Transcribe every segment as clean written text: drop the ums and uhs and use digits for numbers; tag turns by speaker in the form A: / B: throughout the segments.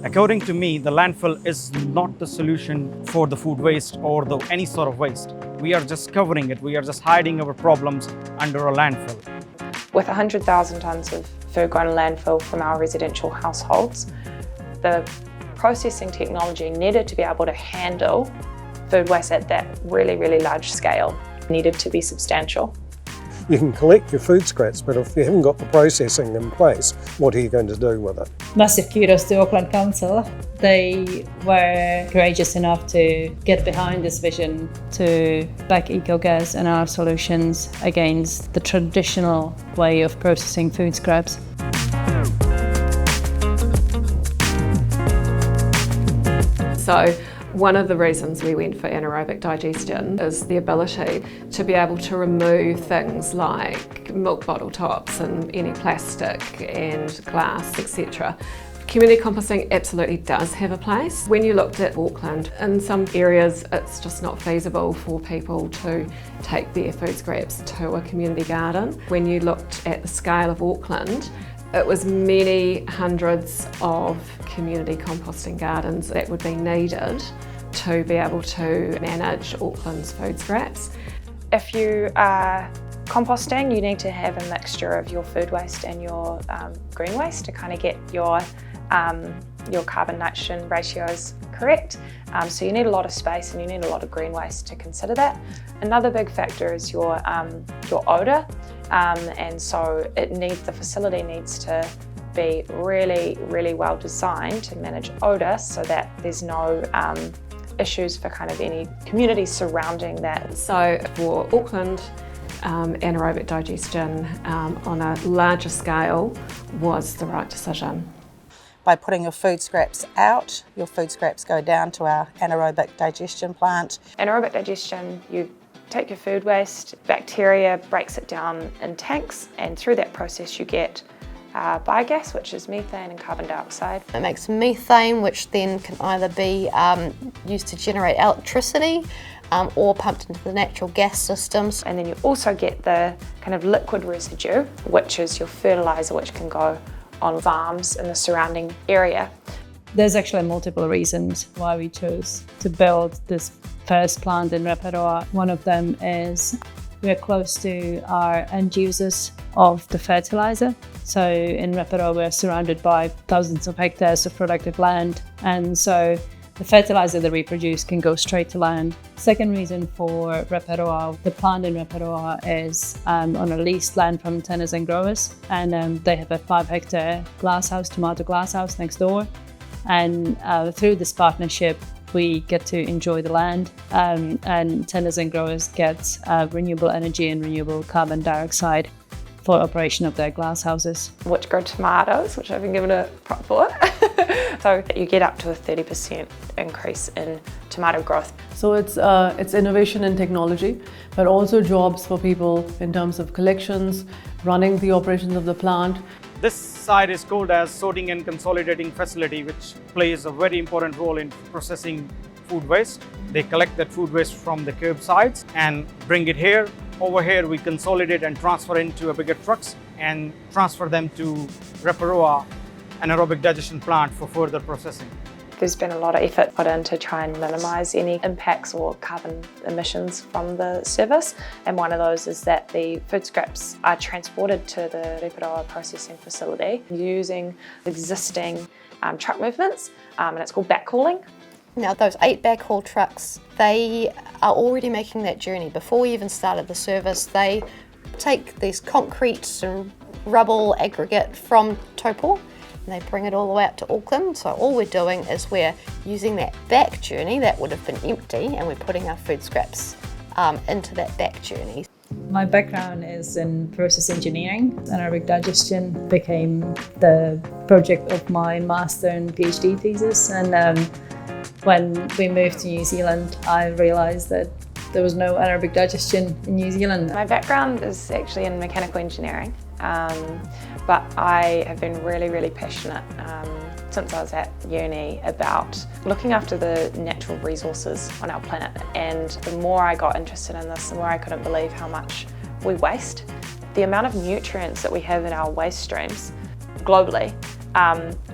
A: According to me, the landfill is not the solution for the food waste or any sort of waste. We are just covering it. We are just hiding our problems under a landfill.
B: With 100,000 tonnes of food going to landfill from our residential households, the processing technology needed to be able to handle food waste at that really, really large scale needed to be substantial.
C: You can collect your food scraps, but if you haven't got the processing in place, what are you going to do with it?
D: Massive kudos to Auckland Council. They were courageous enough to get behind this vision to back eco-gas and our solutions against the traditional way of processing food scraps.
E: So one of the reasons we went for anaerobic digestion is the ability to be able to remove things like milk bottle tops and any plastic and glass, etc. Community composting absolutely does have a place. When you looked at Auckland, in some areas it's just not feasible for people to take their food scraps to a community garden. When you looked at the scale of Auckland, it was many hundreds of community composting gardens that would be needed to be able to manage Auckland's food scraps.
B: If you are composting, you need to have a mixture of your food waste and your green waste to kind of get your carbon nitrogen ratios correct. So you need a lot of space and you need a lot of green waste to consider that. Another big factor is your odour, and so the facility needs to be really, really well designed to manage odour so that there's no issues for kind of any communities surrounding that.
E: So for Auckland, anaerobic digestion on a larger scale was the right decision.
F: By putting your food scraps out, your food scraps go down to our anaerobic digestion plant.
B: Anaerobic digestion, you take your food waste, bacteria breaks it down in tanks, and through that process you get biogas, which is methane and carbon dioxide.
G: It makes methane, which then can either be used to generate electricity or pumped into the natural gas systems.
B: And then you also get the kind of liquid residue, which is your fertiliser, which can go on farms in the surrounding area.
D: There's actually multiple reasons why we chose to build this first plant in Raparoa. One of them is we're close to our end users of the fertiliser. So in Raparoa we're surrounded by thousands of hectares of productive land, and so the fertiliser that we produce can go straight to land. Second reason for Raparoa, the plant in Raparoa is on a leased land from tenants and growers, and they have a 5-hectare tomato glasshouse next door. And through this partnership, we get to enjoy the land, and tenants and growers get renewable energy and renewable carbon dioxide for operation of their glasshouses.
B: Which grow tomatoes, which I've been given a prop for. So you get up to a 30% increase in tomato growth.
H: So it's innovation and technology, but also jobs for people in terms of collections, running the operations of the plant.
A: This site is called as sorting and consolidating facility, which plays a very important role in processing food waste. They collect that food waste from the curbsides and bring it here. Over here we consolidate and transfer into a bigger trucks and transfer them to Raparoa anaerobic digestion plant for further processing.
B: There's been a lot of effort put in to try and minimise any impacts or carbon emissions from the service, and one of those is that the food scraps are transported to the Raparoa processing facility using existing truck movements, and it's called backhauling.
G: Now those 8 backhaul trucks, they are already making that journey. Before we even started the service, they take these concrete and rubble aggregate from Taupo and they bring it all the way up to Auckland. So all we're doing is we're using that back journey that would have been empty, and we're putting our food scraps into that back journey.
D: My background is in process engineering. Anaerobic digestion became the project of my master and PhD thesis, and when we moved to New Zealand, I realised that there was no anaerobic digestion in New Zealand.
B: My background is actually in mechanical engineering, but I have been really, really passionate since I was at uni about looking after the natural resources on our planet. And the more I got interested in this, the more I couldn't believe how much we waste. The amount of nutrients that we have in our waste streams globally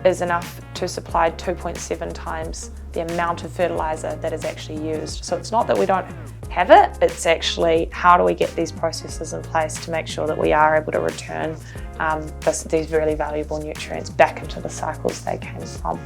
B: is enough to supply 2.7 times the amount of fertiliser that is actually used. So it's not that we don't have it, it's actually how do we get these processes in place to make sure that we are able to return these really valuable nutrients back into the cycles they came from.